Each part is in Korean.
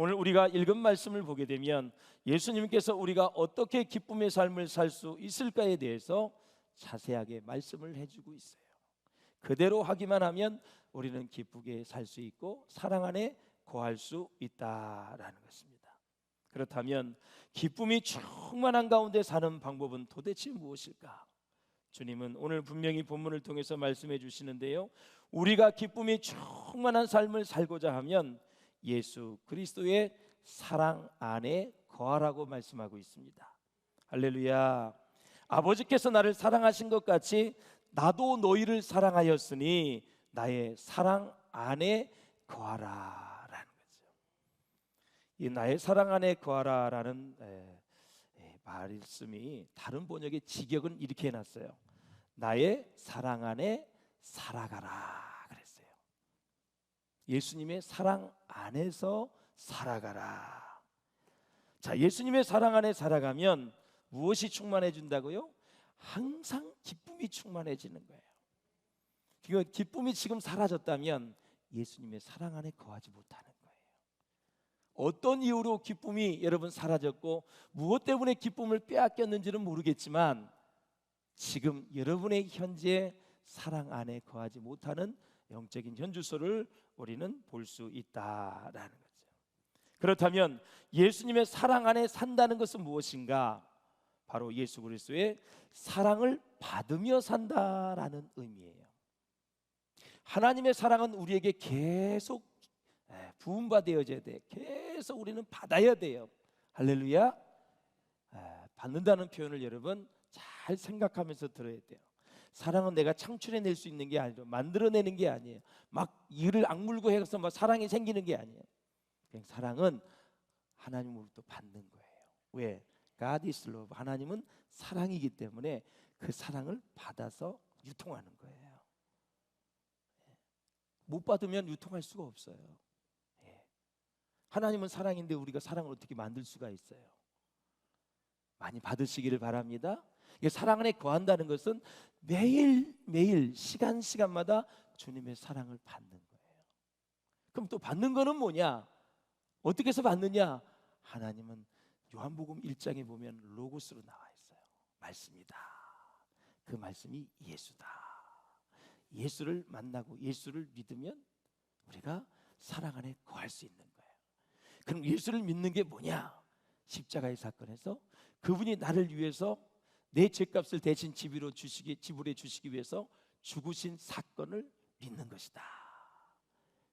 오늘 우리가 읽은 말씀을 보게 되면 예수님께서 우리가 어떻게 기쁨의 삶을 살 수 있을까에 대해서 자세하게 말씀을 해주고 있어요. 그대로 하기만 하면 우리는 기쁘게 살 수 있고 사랑 안에 거할 수 있다라는 것입니다. 그렇다면 기쁨이 충만한 가운데 사는 방법은 도대체 무엇일까? 주님은 오늘 분명히 본문을 통해서 말씀해 주시는데요, 우리가 기쁨이 충만한 삶을 살고자 하면 예수 그리스도의 사랑 안에 거하라고 말씀하고 있습니다. 할렐루야. 아버지께서 나를 사랑하신 것 같이 나도 너희를 사랑하였으니 나의 사랑 안에 거하라 라는 거죠. 이 나의 사랑 안에 거하라 라는 말씀이 다른 번역의 직역은 이렇게 해놨어요. 나의 사랑 안에 살아가라 그랬어요. 예수님의 사랑 안에서 살아가라. 자, 예수님의 사랑 안에 살아가면 무엇이 충만해진다고요? 항상 기쁨이 충만해지는 거예요. 기쁨이 지금 사라졌다면 예수님의 사랑 안에 거하지 못하는 거예요. 어떤 이유로 기쁨이 여러분 사라졌고 무엇 때문에 기쁨을 빼앗겼는지는 모르겠지만 지금 여러분의 현재 사랑 안에 거하지 못하는 영적인 현주소를 우리는 볼 수 있다라는 거죠. 그렇다면 예수님의 사랑 안에 산다는 것은 무엇인가? 바로 예수 그리스도의 사랑을 받으며 산다라는 의미예요. 하나님의 사랑은 우리에게 계속 부음받아야져야 돼. 계속 우리는 받아야 돼요. 할렐루야. 받는다는 표현을 여러분 잘 생각하면서 들어야 돼요. 사랑은 내가 창출해낼 수 있는 게 아니라 만들어내는 게 아니에요. 막 이를 악물고 해서 막 사랑이 생기는 게 아니에요. 그냥 사랑은 하나님으로부터 받는 거예요. 왜? God is love. 하나님은 사랑이기 때문에 그 사랑을 받아서 유통하는 거예요. 못 받으면 유통할 수가 없어요. 하나님은 사랑인데 우리가 사랑을 어떻게 만들 수가 있어요? 많이 받으시기를 바랍니다. 사랑 안에 거한다는 것은 매일매일 시간마다 주님의 사랑을 받는 거예요. 그럼 또 받는 거는 뭐냐? 어떻게 해서 받느냐? 하나님은 요한복음 1장에 보면 로고스로 나와 있어요. 말씀이다. 그 말씀이 예수다. 예수를 만나고 예수를 믿으면 우리가 사랑 안에 거할 수 있는 거예요. 그럼 예수를 믿는 게 뭐냐? 십자가의 사건에서 그분이 나를 위해서 내 죄값을 대신 지불해 주시기 위해서 죽으신 사건을 믿는 것이다.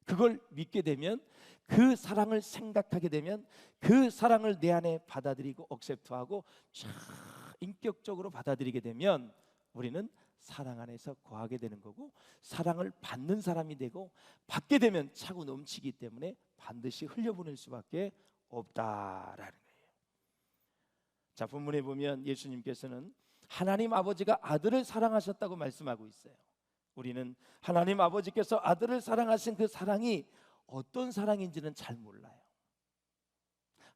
그걸 믿게 되면, 그 사랑을 생각하게 되면, 그 사랑을 내 안에 받아들이고 억셉트하고 인격적으로 받아들이게 되면 우리는 사랑 안에서 거하게 되는 거고, 사랑을 받는 사람이 되고, 받게 되면 차고 넘치기 때문에 반드시 흘려보낼 수밖에 없다라는 거예요. 자, 본문에 보면 예수님께서는 하나님 아버지가 아들을 사랑하셨다고 말씀하고 있어요. 우리는 하나님 아버지께서 아들을 사랑하신 그 사랑이 어떤 사랑인지는 잘 몰라요.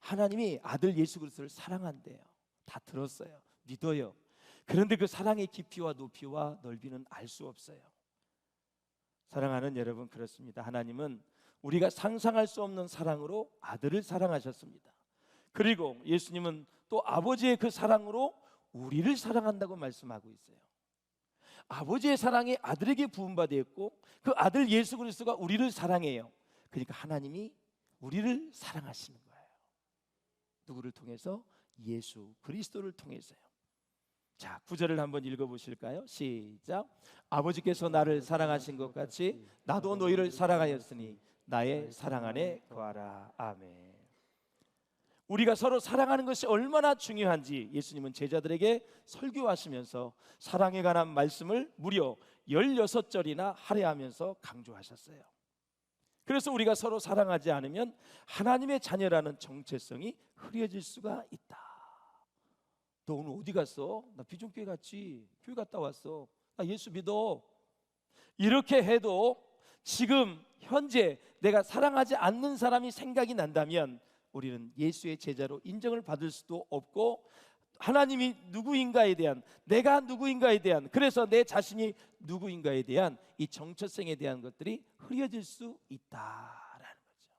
하나님이 아들 예수 그리스도를 사랑한대요. 다 들었어요. 믿어요. 그런데 그 사랑의 깊이와 높이와 넓이는 알 수 없어요. 사랑하는 여러분, 그렇습니다. 하나님은 우리가 상상할 수 없는 사랑으로 아들을 사랑하셨습니다. 그리고 예수님은 또 아버지의 그 사랑으로 우리를 사랑한다고 말씀하고 있어요. 아버지의 사랑이 아들에게 부음받았고 그 아들 예수 그리스도가 우리를 사랑해요. 그러니까 하나님이 우리를 사랑하시는 거예요. 누구를 통해서? 예수 그리스도를 통해서요. 자, 9절을 한번 읽어보실까요? 시작. 아버지께서 나를 사랑하신 것 같이 나도 너희를 사랑하였으니 나의 사랑 안에 거하라. 아멘. 우리가 서로 사랑하는 것이 얼마나 중요한지 예수님은 제자들에게 설교하시면서 사랑에 관한 말씀을 무려 16절이나 할애하면서 강조하셨어요. 그래서 우리가 서로 사랑하지 않으면 하나님의 자녀라는 정체성이 흐려질 수가 있다. 너 오늘 어디 갔어? 나 비전교회 갔지. 교회 갔다 왔어. 나 예수 믿어. 이렇게 해도 지금 현재 내가 사랑하지 않는 사람이 생각이 난다면 우리는 예수의 제자로 인정을 받을 수도 없고, 하나님이 누구인가에 대한, 내가 누구인가에 대한, 그래서 내 자신이 누구인가에 대한 이 정체성에 대한 것들이 흐려질 수 있다라는 거죠.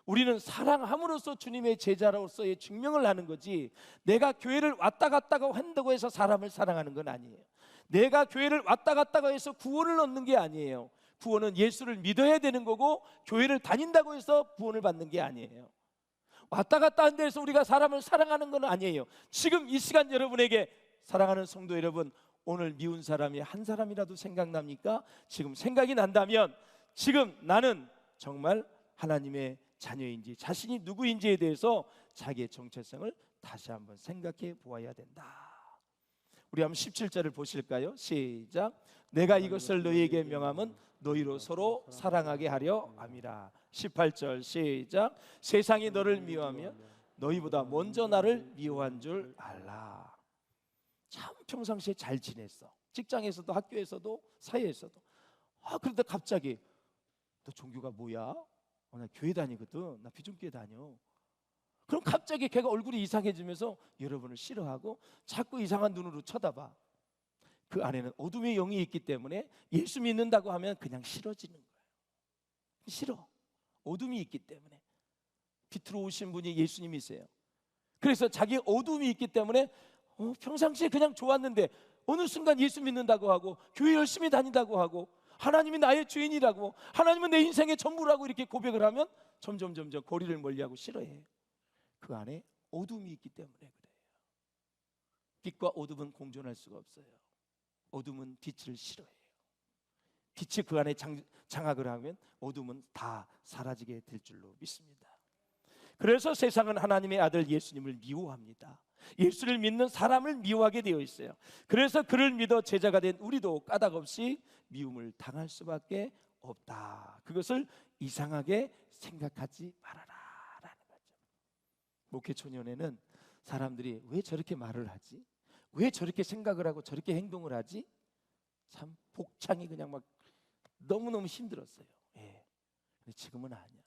우리는 사랑함으로써 주님의 제자로서의 증명을 하는 거지, 내가 교회를 왔다 갔다가 한다고 해서 사람을 사랑하는 건 아니에요. 내가 교회를 왔다 갔다가 해서 구원을 얻는 게 아니에요. 구원은 예수를 믿어야 되는 거고, 교회를 다닌다고 해서 구원을 받는 게 아니에요. 왔다 갔다 한 데서 우리가 사람을 사랑하는 건 아니에요. 지금 이 시간 여러분에게, 사랑하는 성도 여러분, 오늘 미운 사람이 한 사람이라도 생각납니까? 지금 생각이 난다면, 지금 나는 정말 하나님의 자녀인지, 자신이 누구인지에 대해서 자기의 정체성을 다시 한번 생각해 보아야 된다. 우리 한번 17절을 보실까요? 시작. 내가 이것을 너희에게 명함은 너희로 서로 사랑하게 하려 함이라. 18절 시작. 세상이 너를 미워하면 너희보다 먼저 나를 미워한 줄 알라. 참 평상시에 잘 지냈어. 직장에서도 학교에서도 사회에서도. 그런데 갑자기 너 종교가 뭐야? 나 교회 다니거든. 나 비전교회 다녀. 그럼 갑자기 걔가 얼굴이 이상해지면서 여러분을 싫어하고 자꾸 이상한 눈으로 쳐다봐. 그 안에는 어둠의 영이 있기 때문에 예수 믿는다고 하면 그냥 싫어지는 거예요. 싫어. 어둠이 있기 때문에. 빛으로 오신 분이 예수님이세요. 그래서 자기 어둠이 있기 때문에 평상시에 그냥 좋았는데 어느 순간 예수 믿는다고 하고 교회 열심히 다닌다고 하고 하나님이 나의 주인이라고, 하나님은 내 인생의 전부라고 이렇게 고백을 하면 점점 거리를 멀리하고 싫어해요. 그 안에 어둠이 있기 때문에 그래요. 빛과 어둠은 공존할 수가 없어요. 어둠은 빛을 싫어해요. 빛이 그 안에 장악을 하면 어둠은 다 사라지게 될 줄로 믿습니다. 그래서 세상은 하나님의 아들 예수님을 미워합니다. 예수를 믿는 사람을 미워하게 되어 있어요. 그래서 그를 믿어 제자가 된 우리도 까닭없이 미움을 당할 수밖에 없다. 그것을 이상하게 생각하지 말아라 라는 거죠. 목회 초년에는 사람들이 왜 저렇게 말을 하지? 왜 저렇게 생각을 하고 저렇게 행동을 하지? 참 복창이 그냥 막 너무너무 힘들었어요. 예. 근데 지금은 아니야.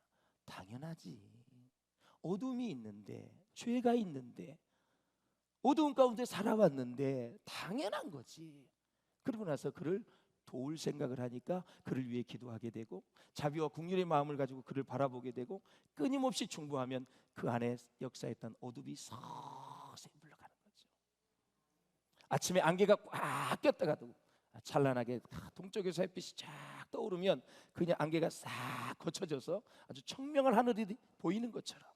당연하지. 어둠이 있는데, 죄가 있는데, 어두운 가운데 살아왔는데 당연한 거지. 그러고 나서 그를 도울 생각을 하니까 그를 위해 기도하게 되고, 자비와 긍휼의 마음을 가지고 그를 바라보게 되고, 끊임없이 중보하면 그 안에 역사했던 어둠이 서서히 물러가는 거죠. 아침에 안개가 꽉 꼈다가도 찬란하게 동쪽에서 햇빛이 쫙 떠오르면 그냥 안개가 싹 거쳐져서 아주 청명한 하늘이 보이는 것처럼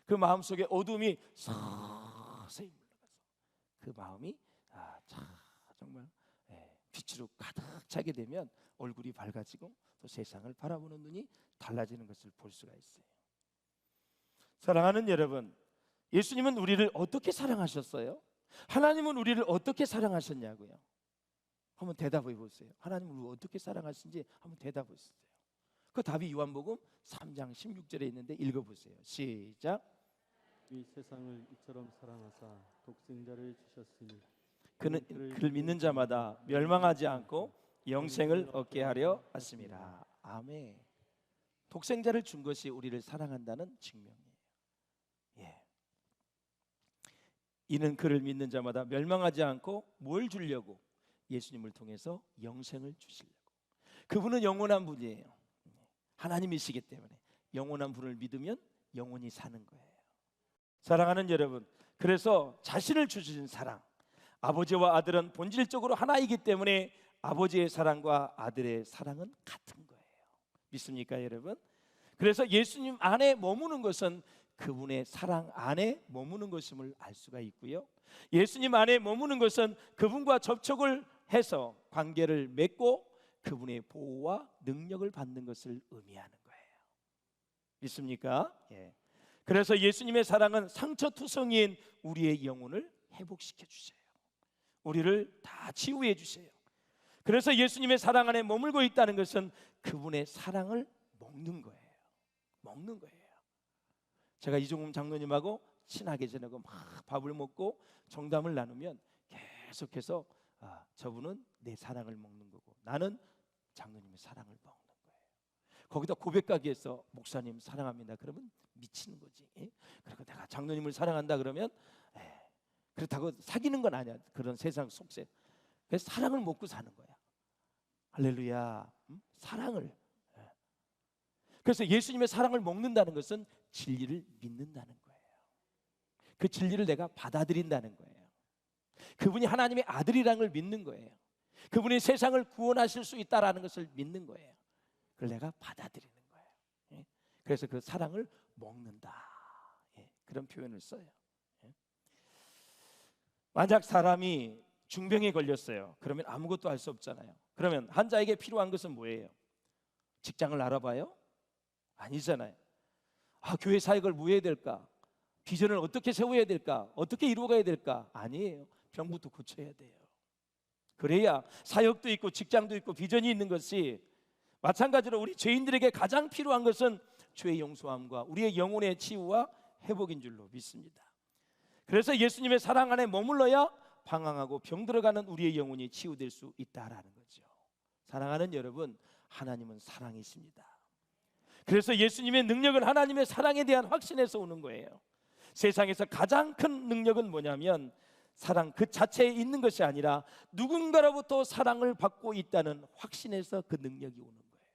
그 마음속에 어둠이 서서히 물러가서 그 마음이 정말 빛으로 가득 차게 되면 얼굴이 밝아지고 또 세상을 바라보는 눈이 달라지는 것을 볼 수가 있어요. 사랑하는 여러분, 예수님은 우리를 어떻게 사랑하셨어요? 하나님은 우리를 어떻게 사랑하셨냐고요? 한번 대답해 보세요. 하나님은 우리를 어떻게 사랑하신지 한번 대답해 보세요. 그 답이 요한복음 3장 16절에 있는데 읽어보세요. 시작. 이 세상을 이처럼 사랑하사 독생자를 주셨으니 그는 그를 믿는 자마다 멸망하지 않고 영생을 얻게 하려 하심이라. 아멘. 독생자를 준 것이 우리를 사랑한다는 증명이에요. 예. 이는 그를 믿는 자마다 멸망하지 않고 뭘 주려고? 예수님을 통해서 영생을 주시려고. 그분은 영원한 분이에요. 하나님이시기 때문에 영원한 분을 믿으면 영원히 사는 거예요. 사랑하는 여러분, 그래서 자신을 주신 사랑, 아버지와 아들은 본질적으로 하나이기 때문에 아버지의 사랑과 아들의 사랑은 같은 거예요. 믿습니까 여러분? 그래서 예수님 안에 머무는 것은 그분의 사랑 안에 머무는 것임을 알 수가 있고요, 예수님 안에 머무는 것은 그분과 접촉을 해서 관계를 맺고 그분의 보호와 능력을 받는 것을 의미하는 거예요. 믿습니까? 예. 그래서 예수님의 사랑은 상처투성이인 우리의 영혼을 회복시켜 주세요. 우리를 다 치유해 주세요. 그래서 예수님의 사랑 안에 머물고 있다는 것은 그분의 사랑을 먹는 거예요. 먹는 거예요. 제가 이종훈 장로님하고 친하게 지내고 막 밥을 먹고 정담을 나누면 계속해서 저분은 내 사랑을 먹는 거고 나는 장로님의 사랑을 먹는 거예요. 거기다 고백하기에서 목사님 사랑합니다 그러면 미치는 거지. 그리고 내가 장로님을 사랑한다 그러면 그렇다고 사귀는 건 아니야. 그런 세상 속세. 그래서 사랑을 먹고 사는 거야. 할렐루야. 사랑을. 그래서 예수님의 사랑을 먹는다는 것은 진리를 믿는다는 거예요. 그 진리를 내가 받아들인다는 거예요. 그분이 하나님의 아들이라는 걸 믿는 거예요. 그분이 세상을 구원하실 수 있다라는 것을 믿는 거예요. 그걸 내가 받아들이는 거예요. 예? 그래서 그 사랑을 먹는다. 예, 그런 표현을 써요. 예? 만약 사람이 중병에 걸렸어요. 그러면 아무것도 할 수 없잖아요. 그러면 환자에게 필요한 것은 뭐예요? 직장을 알아봐요? 아니잖아요. 교회 사역을 뭐 해야 될까? 비전을 어떻게 세워야 될까? 어떻게 이루어가야 될까? 아니에요. 병부터 고쳐야 돼요. 그래야 사역도 있고 직장도 있고 비전이 있는 것이, 마찬가지로 우리 죄인들에게 가장 필요한 것은 죄의 용서함과 우리의 영혼의 치유와 회복인 줄로 믿습니다. 그래서 예수님의 사랑 안에 머물러야 방황하고 병들어가는 우리의 영혼이 치유될 수 있다라는 거죠. 사랑하는 여러분, 하나님은 사랑이십니다. 그래서 예수님의 능력은 하나님의 사랑에 대한 확신에서 오는 거예요. 세상에서 가장 큰 능력은 뭐냐면 사랑 그 자체에 있는 것이 아니라 누군가로부터 사랑을 받고 있다는 확신에서 그 능력이 오는 거예요.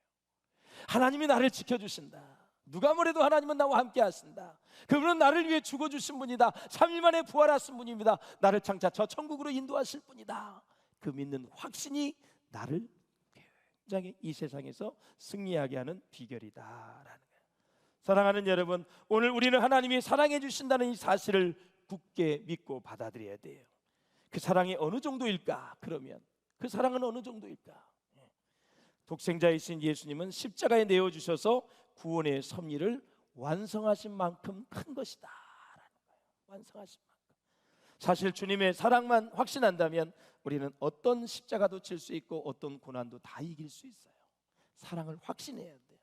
하나님이 나를 지켜주신다. 누가 뭐래도 하나님은 나와 함께 하신다. 그분은 나를 위해 죽어주신 분이다. 3일 만에 부활하신 분입니다. 나를 장차 저 천국으로 인도하실 분이다. 그 믿는 확신이 나를 굉장히 이 세상에서 승리하게 하는 비결이다라는 거예요. 사랑하는 여러분, 오늘 우리는 하나님이 사랑해 주신다는 이 사실을 굳게 믿고 받아들여야 돼요. 그 사랑이 어느 정도일까? 그러면 그 사랑은 어느 정도일까? 독생자이신 예수님은 십자가에 내어주셔서 구원의 섭리를 완성하신 만큼 큰 것이다 라는 거예요. 완성하신 만큼. 사실 주님의 사랑만 확신한다면 우리는 어떤 십자가도 칠 수 있고 어떤 고난도 다 이길 수 있어요. 사랑을 확신해야 돼요.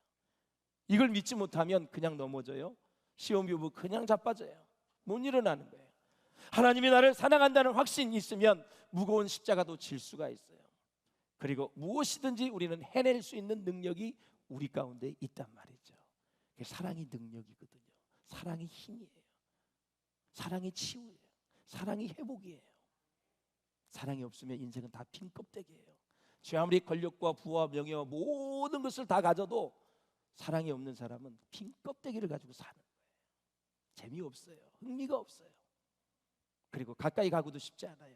이걸 믿지 못하면 그냥 넘어져요. 시험 비우고 그냥 자빠져요. 못 일어나는 거예요. 하나님이 나를 사랑한다는 확신이 있으면 무거운 십자가도 질 수가 있어요. 그리고 무엇이든지 우리는 해낼 수 있는 능력이 우리 가운데 있단 말이죠. 사랑이 능력이거든요. 사랑이 힘이에요. 사랑이 치유예요. 사랑이 회복이에요. 사랑이 없으면 인생은 다 빈 껍데기예요. 죄 아무리 권력과 부와 명예와 모든 것을 다 가져도 사랑이 없는 사람은 빈 껍데기를 가지고 사는 거예요. 재미없어요. 흥미가 없어요. 그리고 가까이 가고도 싶지 않아요.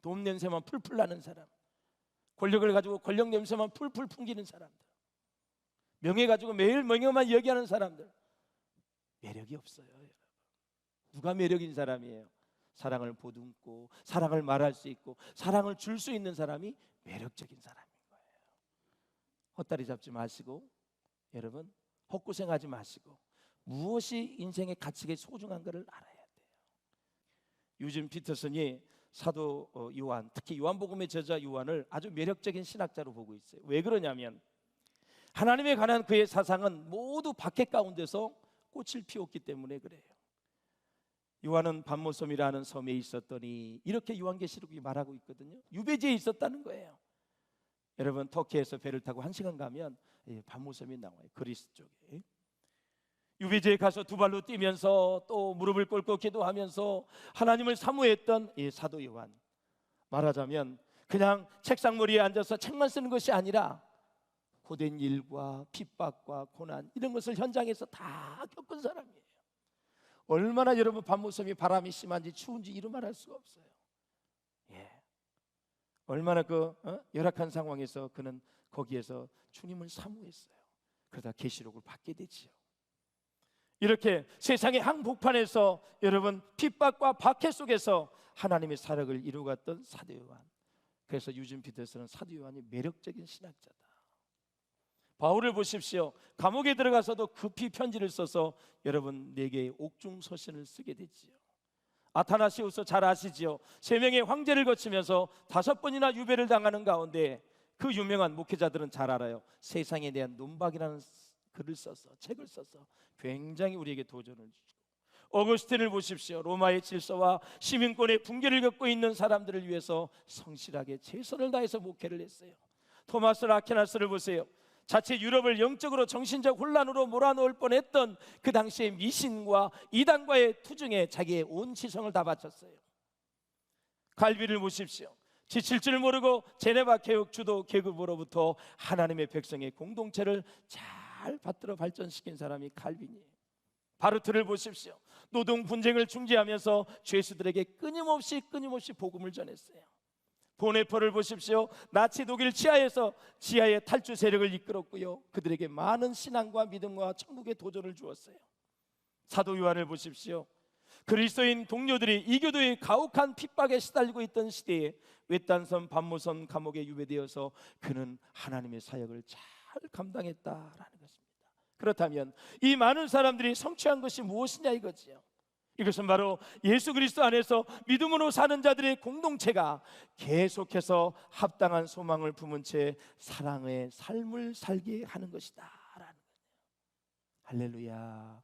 돈 냄새만 풀풀 나는 사람, 권력을 가지고 권력 냄새만 풀풀 풍기는 사람들, 명예 가지고 매일 명예만 얘기하는 사람들, 매력이 없어요. 여러분. 누가 매력인 사람이에요? 사랑을 보듬고 사랑을 말할 수 있고 사랑을 줄 수 있는 사람이 매력적인 사람인 거예요. 헛다리 잡지 마시고 여러분, 헛고생하지 마시고 무엇이 인생의 가치가 소중한가를 알아야 돼요. 유진 피터슨이 사도 요한, 특히 요한복음의 저자 요한을 아주 매력적인 신학자로 보고 있어요. 왜 그러냐면 하나님에 관한 그의 사상은 모두 박해 가운데서 꽃을 피웠기 때문에 그래요. 요한은 반모섬이라는 섬에 있었더니, 이렇게 요한계시록이 말하고 있거든요. 유배지에 있었다는 거예요. 여러분, 터키에서 배를 타고 1시간 가면 반모섬이 나와요. 그리스 쪽에. 유배지에 가서 두 발로 뛰면서 또 무릎을 꿇고 기도하면서 하나님을 사모했던 이 사도 요한, 말하자면 그냥 책상머리에 앉아서 책만 쓰는 것이 아니라 고된 일과 핍박과 고난, 이런 것을 현장에서 다 겪은 사람이에요. 얼마나 여러분 밤모섬이 바람이 심한지 추운지 이루 말할 수가 없어요. 얼마나 열악한 상황에서 그는 거기에서 주님을 사모했어요. 그러다 계시록을 받게 되지요. 이렇게 세상의 한복판에서 여러분 핍박과 박해 속에서 하나님의 사역을 이루어갔던 사도 요한. 그래서 유진 피터스는 사도 요한이 매력적인 신학자다. 바울을 보십시오. 감옥에 들어가서도 급히 편지를 써서 여러분 4개의 옥중서신을 쓰게 되지요. 아타나시우스 잘 아시지요. 3명의 황제를 거치면서 5번이나 유배를 당하는 가운데 그 유명한 목회자들은 잘 알아요. 세상에 대한 논박이라는 글을 써서, 책을 써서 굉장히 우리에게 도전을 주고, 어거스틴을 보십시오. 로마의 질서와 시민권의 붕괴를 겪고 있는 사람들을 위해서 성실하게 최선을 다해서 목회를 했어요. 토마스 아퀴나스를 보세요. 자체 유럽을 영적으로 정신적 혼란으로 몰아넣을 뻔했던 그 당시의 미신과 이단과의 투쟁에 자기의 온 지성을 다 바쳤어요. 갈비를 보십시오. 지칠 줄 모르고 제네바 개혁 주도 계급으로부터 하나님의 백성의 공동체를 잘 잘 받들어 발전시킨 사람이 칼빈이에요. 바르트를 보십시오. 노동 분쟁을 중재하면서 죄수들에게 끊임없이 복음을 전했어요. 보네퍼를 보십시오. 나치 독일 지하에서 지하의 탈주 세력을 이끌었고요, 그들에게 많은 신앙과 믿음과 천국의 도전을 주었어요. 사도 요한을 보십시오. 그리스도인 동료들이 이교도의 가혹한 핍박에 시달리고 있던 시대에 외딴섬 반모섬 감옥에 유배되어서 그는 하나님의 사역을 잘 감당했다라는 것입니다. 그렇다면 이 많은 사람들이 성취한 것이 무엇이냐 이거지요. 이것은 바로 예수 그리스도 안에서 믿음으로 사는 자들의 공동체가 계속해서 합당한 소망을 품은 채 사랑의 삶을 살게 하는 것이다 라는 거예요. 할렐루야.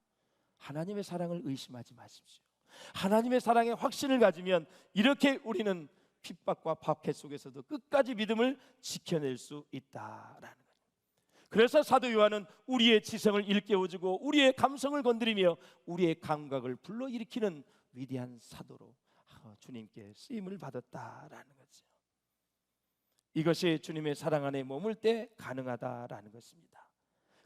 하나님의 사랑을 의심하지 마십시오. 하나님의 사랑에 확신을 가지면 이렇게 우리는 핍박과 박해 속에서도 끝까지 믿음을 지켜낼 수 있다라는 거예요. 그래서 사도 요한은 우리의 지성을 일깨워주고 우리의 감성을 건드리며 우리의 감각을 불러일으키는 위대한 사도로 주님께 쓰임을 받았다라는 거죠. 이것이 주님의 사랑 안에 머물 때 가능하다라는 것입니다.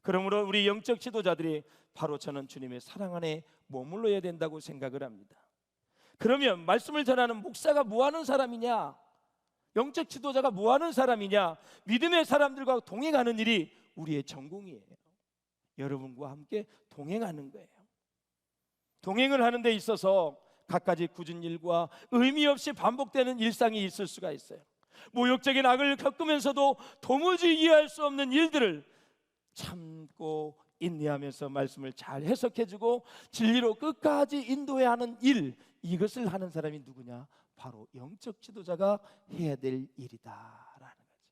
그러므로 우리 영적 지도자들이 바로 저는 주님의 사랑 안에 머물러야 된다고 생각을 합니다. 그러면 말씀을 전하는 목사가 뭐하는 사람이냐, 영적 지도자가 뭐하는 사람이냐, 믿음의 사람들과 동행하는 일이 우리의 전공이에요. 여러분과 함께 동행하는 거예요. 동행을 하는 데 있어서 갖가지 굳은 일과 의미 없이 반복되는 일상이 있을 수가 있어요. 모욕적인 악을 겪으면서도 도무지 이해할 수 없는 일들을 참고 인내하면서 말씀을 잘 해석해주고 진리로 끝까지 인도해야 하는 일, 이것을 하는 사람이 누구냐? 바로 영적 지도자가 해야 될 일이다라는 거죠.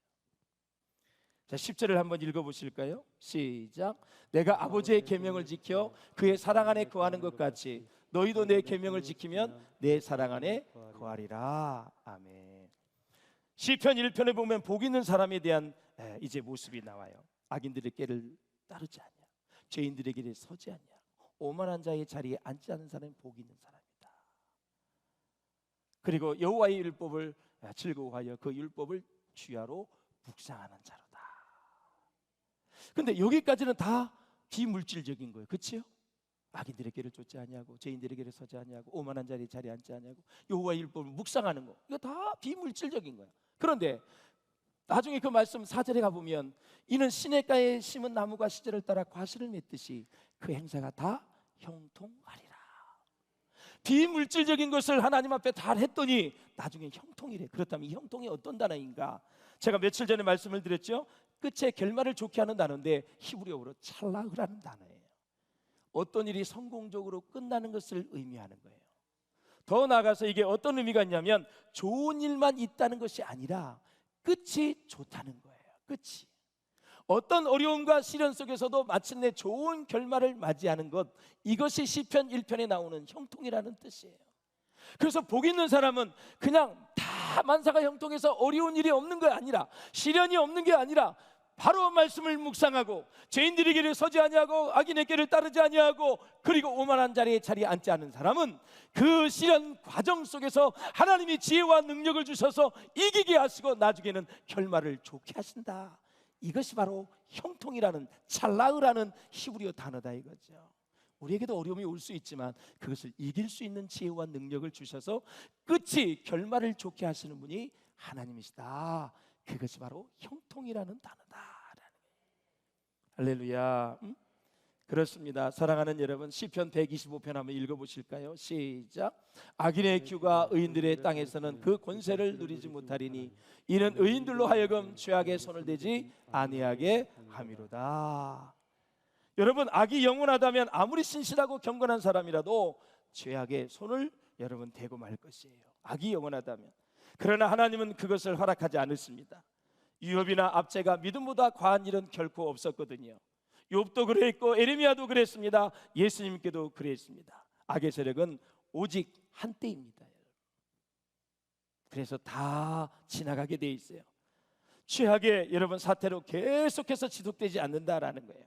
자, 10절을 한번 읽어보실까요? 시작. 내가 아버지의 계명을 지켜 그의 사랑 안에 거하는 것 같이 너희도 내 계명을 지키면 내 사랑 안에 거하리라. 아멘. 시편 1편에 보면 복 있는 사람에 대한 이제 모습이 나와요. 악인들의 꾀를 따르지 않냐, 죄인들의 길에 서지 않냐, 오만한 자의 자리에 앉지 않는 사람이 복 있는 사람이다. 그리고 여호와의 율법을 즐거워하여 그 율법을 주야로 묵상하는 자로다. 근데 여기까지는 다 비물질적인 거예요. 그렇죠? 악인들의 길을 쫓지 아니하고 죄인들의 길에 서지 아니하고 오만한 자리에 앉지 아니하고 여호와의 율법을 묵상하는 거, 이거 다 비물질적인 거예요. 그런데 나중에 그 말씀 4절에 가보면 이는 시냇가에 심은 나무가 시절을 따라 과실을 맺듯이 그 행사가 다 형통하리라. 비물질적인 것을 하나님 앞에 다 했더니 나중에 형통이래. 그렇다면 이 형통이 어떤 단어인가? 제가 며칠 전에 말씀을 드렸죠. 끝에 결말을 좋게 하는 단어인데 히브리어로 찰라흐라는 단어예요. 어떤 일이 성공적으로 끝나는 것을 의미하는 거예요. 더 나아가서 이게 어떤 의미가 있냐면 좋은 일만 있다는 것이 아니라 끝이 좋다는 거예요. 끝이. 어떤 어려움과 시련 속에서도 마침내 좋은 결말을 맞이하는 것, 이것이 시편 1편에 나오는 형통이라는 뜻이에요. 그래서 복 있는 사람은 그냥 다 만사가 형통해서 어려운 일이 없는 게 아니라, 시련이 없는 게 아니라 바로 말씀을 묵상하고 죄인들의 길에 서지 아니하고 악인의 길을 따르지 아니하고 그리고 오만한 자리에 앉지 않은 사람은 그 시련 과정 속에서 하나님이 지혜와 능력을 주셔서 이기게 하시고 나중에는 결말을 좋게 하신다. 이것이 바로 형통이라는 찰라흐라는 히브리어 단어다 이거죠. 우리에게도 어려움이 올 수 있지만 그것을 이길 수 있는 지혜와 능력을 주셔서 끝이 결말을 좋게 하시는 분이 하나님이시다. 그것이 바로 형통이라는 단어다라는 거예요. 할렐루야. 그렇습니다. 사랑하는 여러분, 시편 125편 한번 읽어보실까요? 시작. 악인의 규가 의인들의 땅에서는 그 권세를 누리지 못하리니 이는 의인들로 하여금 죄악의 손을 대지 아니하게 함이로다. 여러분, 악이 영원하다면 아무리 신실하고 경건한 사람이라도 죄악의 손을 여러분 대고 말 것이에요. 악이 영원하다면. 그러나 하나님은 그것을 허락하지 않으십니다. 유업이나 압제가 믿음보다 과한 일은 결코 없었거든요. 욥도 그랬고 에레미야도 그랬습니다. 예수님께도 그랬습니다. 악의 세력은 오직 한때입니다. 그래서 다 지나가게 돼 있어요. 최악의 여러분 사태로 계속해서 지속되지 않는다라는 거예요.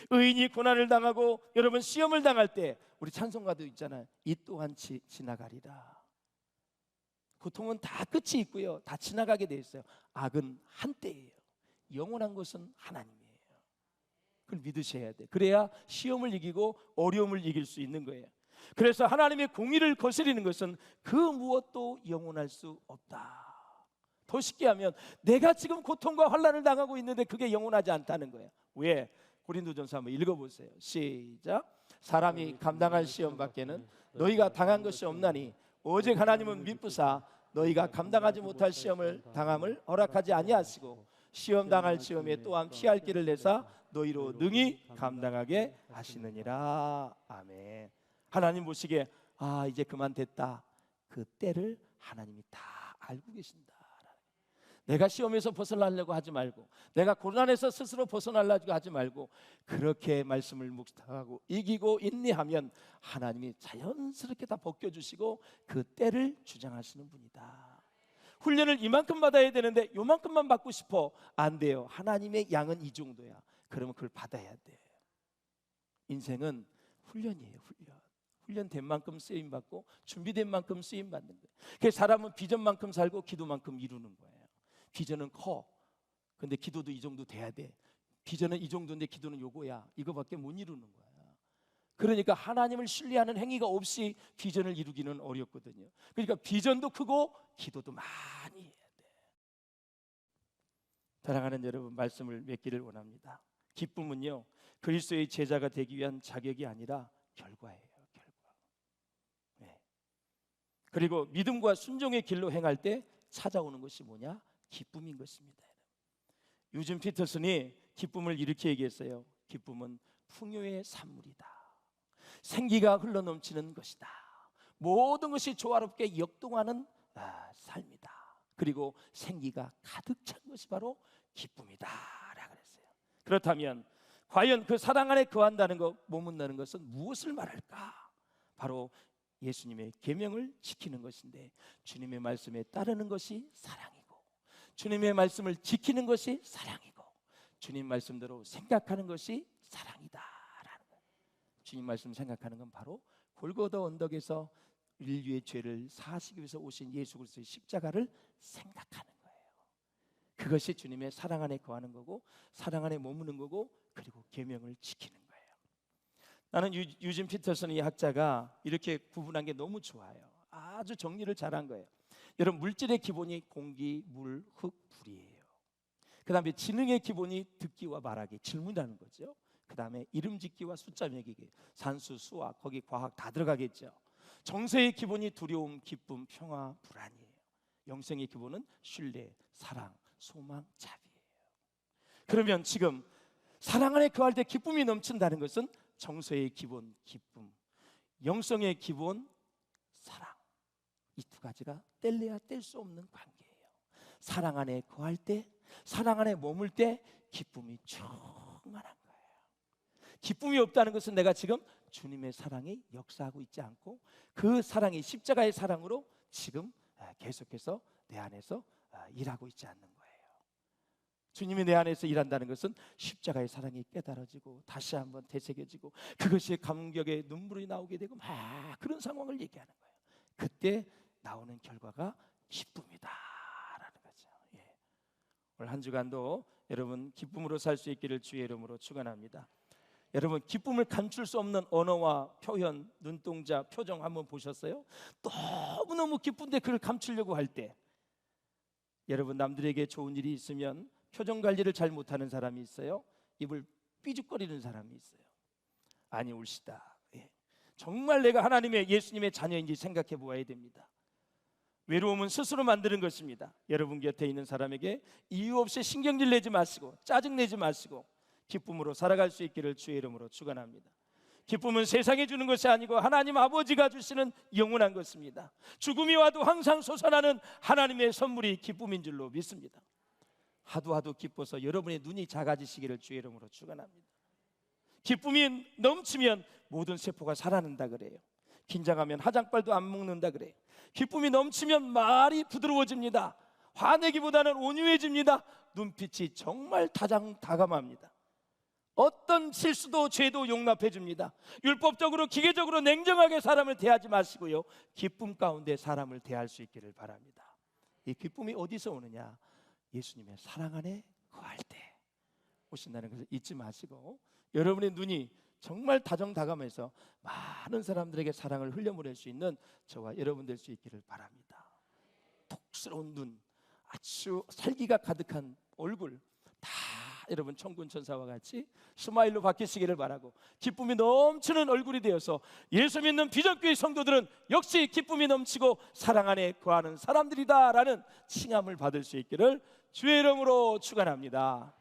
의인이 고난을 당하고 여러분 시험을 당할 때 우리 찬송가도 있잖아요. 이 또한 지나가리라. 고통은 다 끝이 있고요, 다 지나가게 돼 있어요. 악은 한때예요. 영원한 것은 하나님이에요. 그걸 믿으셔야 돼. 그래야 시험을 이기고 어려움을 이길 수 있는 거예요. 그래서 하나님의 공의를 거스리는 것은 그 무엇도 영원할 수 없다. 더 쉽게 하면 내가 지금 고통과 환난을 당하고 있는데 그게 영원하지 않다는 거예요. 왜? 고린도전서 한번 읽어보세요. 시작. 사람이 감당할 시험 밖에는 너희가 당한 것이 없나니 오직 하나님은 미쁘사 너희가 감당하지 못할 시험을 당함을 허락하지 아니하시고 시험 당할 시험에 또한 피할 길을 내사 너희로 능히 감당하게 하시느니라. 아멘. 하나님 보시기에 이제 그만 됐다. 그 때를 하나님이 다 알고 계신다. 내가 시험에서 벗어나려고 하지 말고, 내가 고난에서 스스로 벗어나려고 하지 말고, 그렇게 말씀을 묵상하고 이기고 인내하면 하나님이 자연스럽게 다 벗겨주시고 그 때를 주장하시는 분이다. 훈련을 이만큼 받아야 되는데 요만큼만 받고 싶어. 안 돼요. 하나님의 양은 이 정도야. 그러면 그걸 받아야 돼. 인생은 훈련이에요. 훈련된 만큼 쓰임받고 준비된 만큼 쓰임받는 거예요. 그래서 사람은 비전만큼 살고 기도만큼 이루는 거예요. 비전은 커. 근데 기도도 이 정도 돼야 돼. 비전은 이 정도인데 기도는 요거야. 이거밖에 못 이루는 거야. 그러니까 하나님을 신뢰하는 행위가 없이 비전을 이루기는 어렵거든요. 그러니까 비전도 크고 기도도 많이 해야 돼. 사랑하는 여러분, 말씀을 맺기를 원합니다. 기쁨은요, 그리스도의 제자가 되기 위한 자격이 아니라 결과예요. 결과. 네. 그리고 믿음과 순종의 길로 행할 때 찾아오는 것이 뭐냐? 기쁨인 것입니다. 유진 피터슨이 기쁨을 이렇게 얘기했어요. 기쁨은 풍요의 산물이다. 생기가 흘러넘치는 것이다. 모든 것이 조화롭게 역동하는 삶이다. 그리고 생기가 가득 찬 것이 바로 기쁨이다 라고 그랬어요. 그렇다면 과연 그 사랑 안에 거한다는 것, 머문다는 것은 무엇을 말할까? 바로 예수님의 계명을 지키는 것인데, 주님의 말씀에 따르는 것이 사랑이고, 주님의 말씀을 지키는 것이 사랑이고, 주님 말씀대로 생각하는 것이 사랑이다라는 거예요. 주님 말씀 생각하는 건 바로 골고다 언덕에서 인류의 죄를 사하시기 위해서 오신 예수 그리스도의 십자가를 생각하는 거예요. 그것이 주님의 사랑 안에 거하는 거고, 사랑 안에 머무는 거고, 그리고 계명을 지키는 거예요. 나는 유진 피터슨 이 학자가 이렇게 구분한 게 너무 좋아요. 아주 정리를 잘한 거예요. 여러분, 물질의 기본이 공기, 물, 흙, 불이에요. 그 다음에 지능의 기본이 듣기와 말하기, 질문하는 거죠. 그 다음에 이름 짓기와 숫자 매기기, 산수, 수학, 거기 과학 다 들어가겠죠. 정서의 기본이 두려움, 기쁨, 평화, 불안이에요. 영성의 기본은 신뢰, 사랑, 소망, 자비예요. 그러면 지금 사랑 안에 거할 때 기쁨이 넘친다는 것은 정서의 기본, 기쁨, 영성의 기본, 사랑. 이 두 가지가 뗄래야 뗄 수 없는 관계예요. 사랑 안에 거할 때, 사랑 안에 머물 때 기쁨이 충만한 거예요. 기쁨이 없다는 것은 내가 지금 주님의 사랑이 역사하고 있지 않고 그 사랑이 십자가의 사랑으로 지금 계속해서 내 안에서 일하고 있지 않는 거예요. 주님이 내 안에서 일한다는 것은 십자가의 사랑이 깨달아지고 다시 한번 되새겨지고 그것이 감격의 눈물이 나오게 되고 막 그런 상황을 얘기하는 거예요. 그때 나오는 결과가 기쁨이다라는 거죠. 오늘 한 주간도 여러분 기쁨으로 살 수 있기를 주의 이름으로 축원합니다. 여러분, 기쁨을 감출 수 없는 언어와 표현, 눈동자, 표정 한번 보셨어요? 너무너무 기쁜데 그걸 감추려고 할 때, 여러분, 남들에게 좋은 일이 있으면 표정 관리를 잘 못하는 사람이 있어요. 입을 삐죽거리는 사람이 있어요. 아니 옳시다. 정말 내가 하나님의 예수님의 자녀인지 생각해 보아야 됩니다. 외로움은 스스로 만드는 것입니다. 여러분 곁에 있는 사람에게 이유 없이 신경질 내지 마시고 짜증 내지 마시고 기쁨으로 살아갈 수 있기를 주의 이름으로 축원합니다. 기쁨은 세상이 주는 것이 아니고 하나님 아버지가 주시는 영원한 것입니다. 죽음이 와도 항상 솟아나는 하나님의 선물이 기쁨인 줄로 믿습니다. 하도 기뻐서 여러분의 눈이 작아지시기를 주의 이름으로 축원합니다. 기쁨이 넘치면 모든 세포가 살아난다 그래요. 긴장하면 화장빨도 안 먹는다 그래요. 기쁨이 넘치면 말이 부드러워집니다. 화내기보다는 온유해집니다. 눈빛이 정말 다감합니다. 어떤 실수도 죄도 용납해 줍니다. 율법적으로 기계적으로 냉정하게 사람을 대하지 마시고요, 기쁨 가운데 사람을 대할 수 있기를 바랍니다. 이 기쁨이 어디서 오느냐? 예수님의 사랑 안에 거할 때, 오신다는 것을 잊지 마시고 여러분의 눈이 정말 다정다감해서 많은 사람들에게 사랑을 흘려보낼 수 있는 저와 여러분 될 수 있기를 바랍니다. 독스러운 눈, 아주 살기가 가득한 얼굴 다 여러분 천군 천사와 같이 스마일로 바뀌시기를 바라고 기쁨이 넘치는 얼굴이 되어서 예수 믿는 비전교회 성도들은 역시 기쁨이 넘치고 사랑 안에 거하는 사람들이다라는 칭함을 받을 수 있기를 주의 이름으로 축원합니다.